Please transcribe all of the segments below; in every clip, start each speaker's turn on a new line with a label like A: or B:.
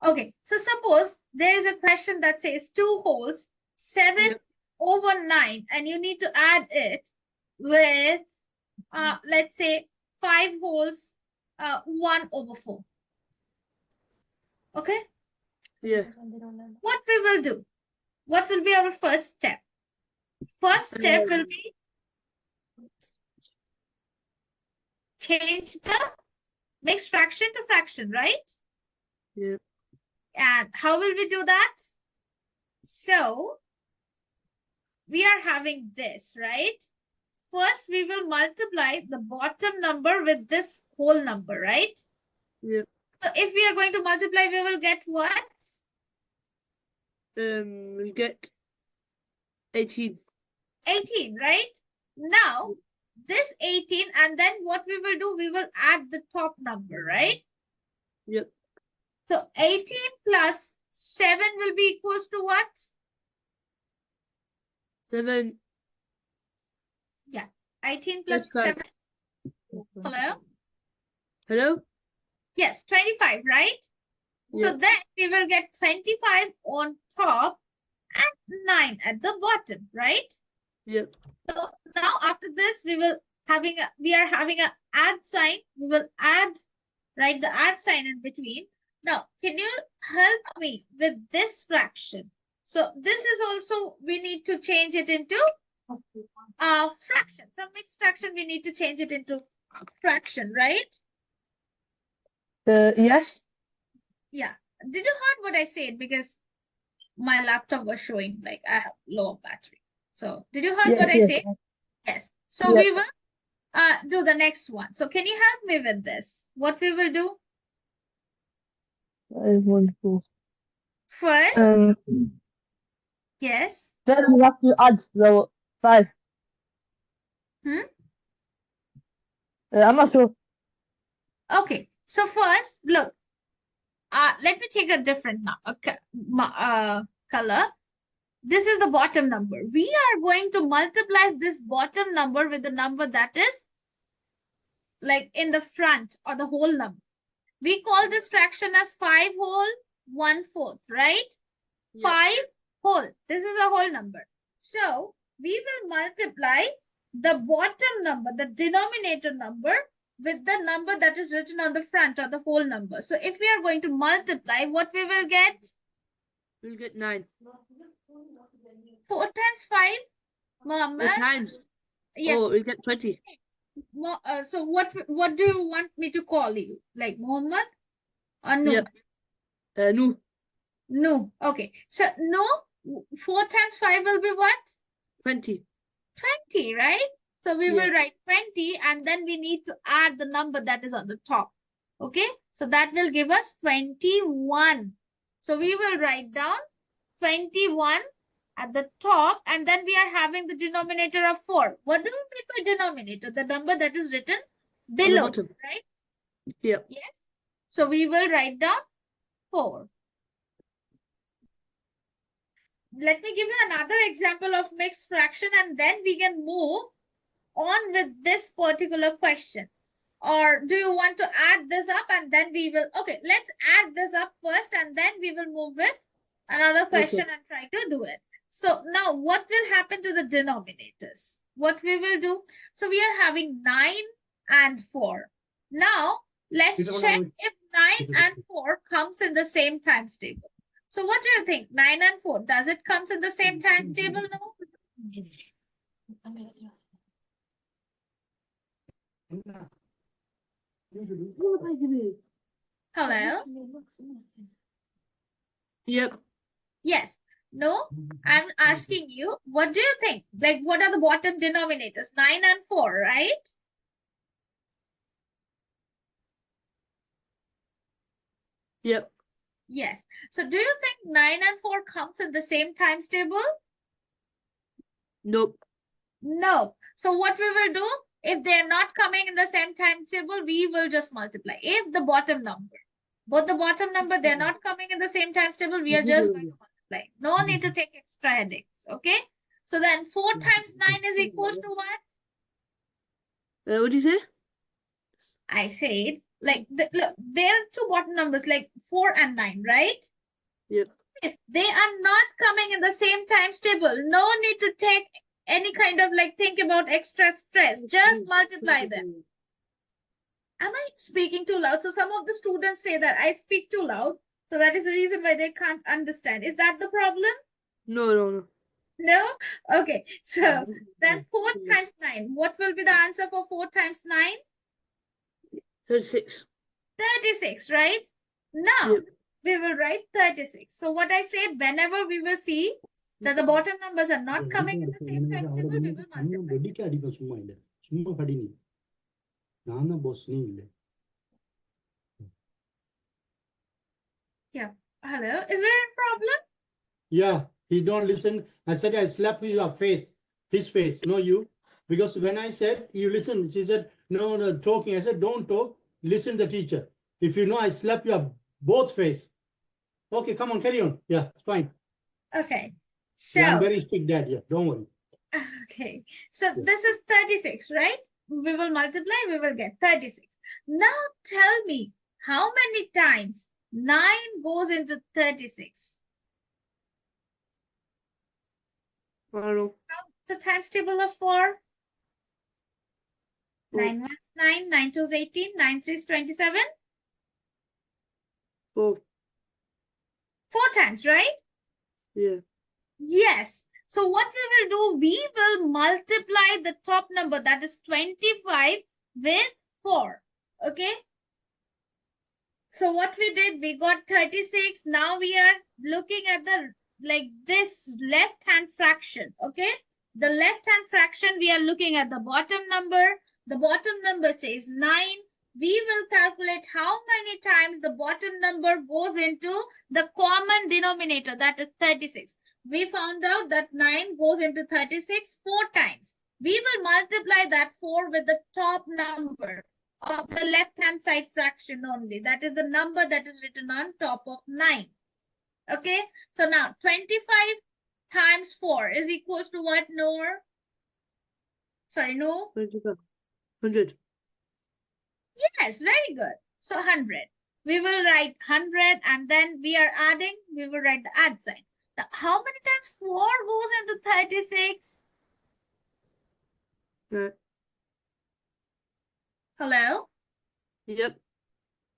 A: Okay, so suppose there is a question that says 2 wholes, 7 over 9, and you need to add it with, let's say, 5 wholes, 1 over 4. Okay?
B: Yeah.
A: What we will do? What will be our first step? First step will be change the mixed fraction to fraction, right?
B: Yeah.
A: And how will we do that? So we are having this, right? First, we will multiply the bottom number with this whole number, right?
B: Yeah.
A: So if we are going to multiply, we will get what?
B: We get 18.
A: 18, right? Now, this 18, and then what we will do, we will add the top number, right?
B: Yep.
A: So 18 plus 7 will be equals to what?
B: 7.
A: Yeah, 18 plus 7. Hello?
B: Hello?
A: Yes, 25, right? So
B: Yep.
A: then we will get 25 on top and 9 at the bottom, right?
B: Yep.
A: So now after this, we are having a add sign. We will add, write the add sign in between. Now, can you help me with this fraction? So this is also, we need to change it into a fraction. From mixed fraction, we need to change it into a fraction, right?
B: Yes.
A: Yeah. Did you heard what I said? Because my laptop was showing like I have low battery. So did you heard what I said? Yes. So we will do the next one. So can you help me with this? What we will do?
B: Wonderful.
A: First, yes.
B: Then we have to add the 5. I'm not sure.
A: Okay. So first, look. Let me take a different color. This is the bottom number. We are going to multiply this bottom number with the number that is like in the front or the whole number. We call this fraction as 5 whole 1/4, right?
B: Yep.
A: 5 whole. This is a whole number. So we will multiply the bottom number, the denominator number, with the number that is written on the front or the whole number. So if we are going to multiply, what we will get?
B: We'll get 9.
A: 4 times 5, Muhammad.
B: Times.
A: Yeah.
B: Oh, we get 20.
A: So what do you want me to call you? Like Muhammad or no?
B: Yep. No.
A: No. Okay. So no, 4 times 5 will be what?
B: 20.
A: 20, right? So we will write 20 and then we need to add the number that is on the top. Okay. So that will give us 21. So we will write down 21 at the top and then we are having the denominator of 4. What do we mean by denominator? The number that is written below, right?
B: Yep.
A: Yes. So we will write down 4. Let me give you another example of mixed fraction and then we can move on with this particular question. Or do you want to add this up and then we will, okay, let's add this up first and then we will move with another question and try to do it. So now what will happen to the denominators? What we will do? So we are having 9 and 4. Now let's check if 9 and 4 comes in the same times table. So what do you think? 9 and 4, does it comes in the same times table now? Hello?
B: Yep.
A: Yes. No? I'm asking you, what do you think? Like, what are the bottom denominators? 9 and 4, right?
B: Yep.
A: Yes. So do you think 9 and 4 comes in the same times table?
B: Nope.
A: No. So what we will do, if they're not coming in the same times table, we will just multiply. If the bottom number, both the bottom number, they're not coming in the same times table, we are just going to multiply. No need to take extra headaches, okay? So then 4 times 9 is equals to what?
B: What did you say?
A: I said Like, look, there are two bottom numbers, like 4 and 9, right?
B: Yep.
A: If they are not coming in the same times table, no need to take any kind of like think about extra stress. Just multiply them. Am I speaking too loud? So some of the students say that I speak too loud. So that is the reason why they can't understand. Is that the problem?
B: No, no, no.
A: No? Okay. So then 4 times 9. What will be the answer for 4 times 9?
B: 36.
A: 36, right? Now,
B: Yep.
A: we will write 36. So what I say, whenever we will see that the bottom numbers are not coming in the same times table, we will multiply.
C: வெடிக்க அடிப்பேன் சும்மா இல்லை சும்மா படி நீ நான் தான் boss நீ இல்லை
A: Yeah. Hello. Is there a problem?
C: Yeah, he don't listen. I said I slapped your face, his face, no you. Because when I said you listen, she said no, talking. I said don't talk, listen the teacher. If you know I slap your both face. Okay, come on, carry on. Yeah, it's fine.
A: Okay. So,
C: Yeah, I'm very strict dad. Yeah, don't worry.
A: okay. So this is 36, right? We will multiply, we will get 36. Now tell me, how many times 9 goes into 36?
B: I don't know.
A: The times table of 4.
B: Four.
A: 9 1 is 9, 9 2 is 18, 9 3 is 27.
B: 4.
A: 4 times, right?
B: Yeah.
A: Yes. So what we will do, we will multiply the top number, that is 25, with 4. Okay. So what we did, we got 36. Now we are looking at the like this left hand fraction. Okay. The left hand fraction, we are looking at the bottom number. The bottom number says 9. We will calculate how many times the bottom number goes into the common denominator, that is 36. We found out that 9 goes into 36 4 times. We will multiply that 4 with the top number of the left-hand side fraction only. That is the number that is written on top of 9. Okay. So now 25 times 4 is equals to what, Noor? Sorry, no?
B: 25. 100.
A: Yes, very good. So 100. We will write 100 and then we are adding, we will write the add sign. Now, how many times 4 goes into 36? Hello?
B: Yep.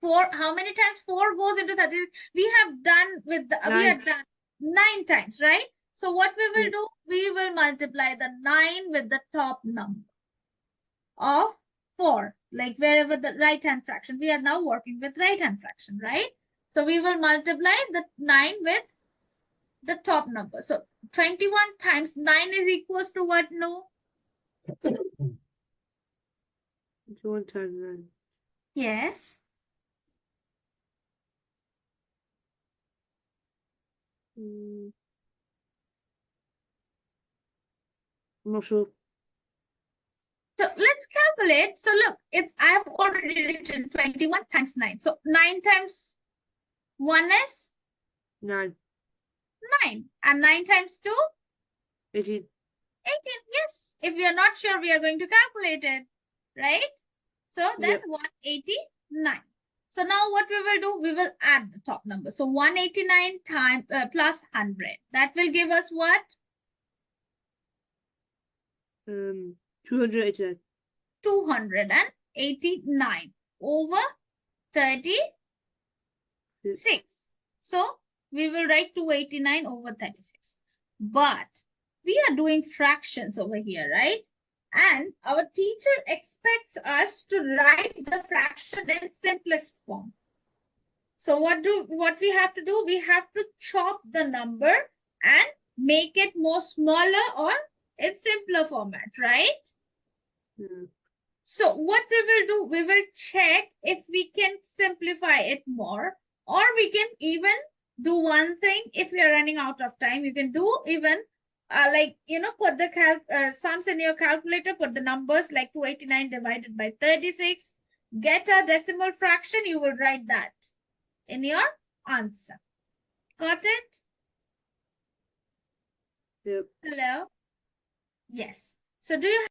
A: 4, how many times 4 goes into 36? We have done with the, we
B: 9.
A: have done 9 times, right? So what we will do, we will multiply the 9 with the top number of 4, like wherever the right hand fraction. We are now working with right hand fraction, right? So we will multiply the 9 with the top number. So 21 times 9 is equals to what, no?
B: 21 times 9.
A: Yes.
B: I'm not sure.
A: So let's calculate. So look, I have already written 21 times 9. So 9 times 1 is
B: 9.
A: 9. And 9 times 2?
B: 18.
A: 18. Yes. If we are not sure, we are going to calculate it. Right? So then
B: Yep.
A: 189. So now what we will do, we will add the top number. So 189 times plus 100. That will give us what?
B: 289.
A: 289 over 36.
B: Yep.
A: So we will write 289 over 36. But we are doing fractions over here, right? And our teacher expects us to write the fraction in simplest form. So what we have to do? We have to chop the number and make it more smaller or in simpler format, right?
B: Yeah.
A: So what we will do, we will check if we can simplify it more, or we can even do one thing. If we are running out of time, you can do even like, you know, put the sums in your calculator, put the numbers like 289 divided by 36, get a decimal fraction, you will write that in your answer. Got it?
B: Yep.
A: Hello? Yes. So do you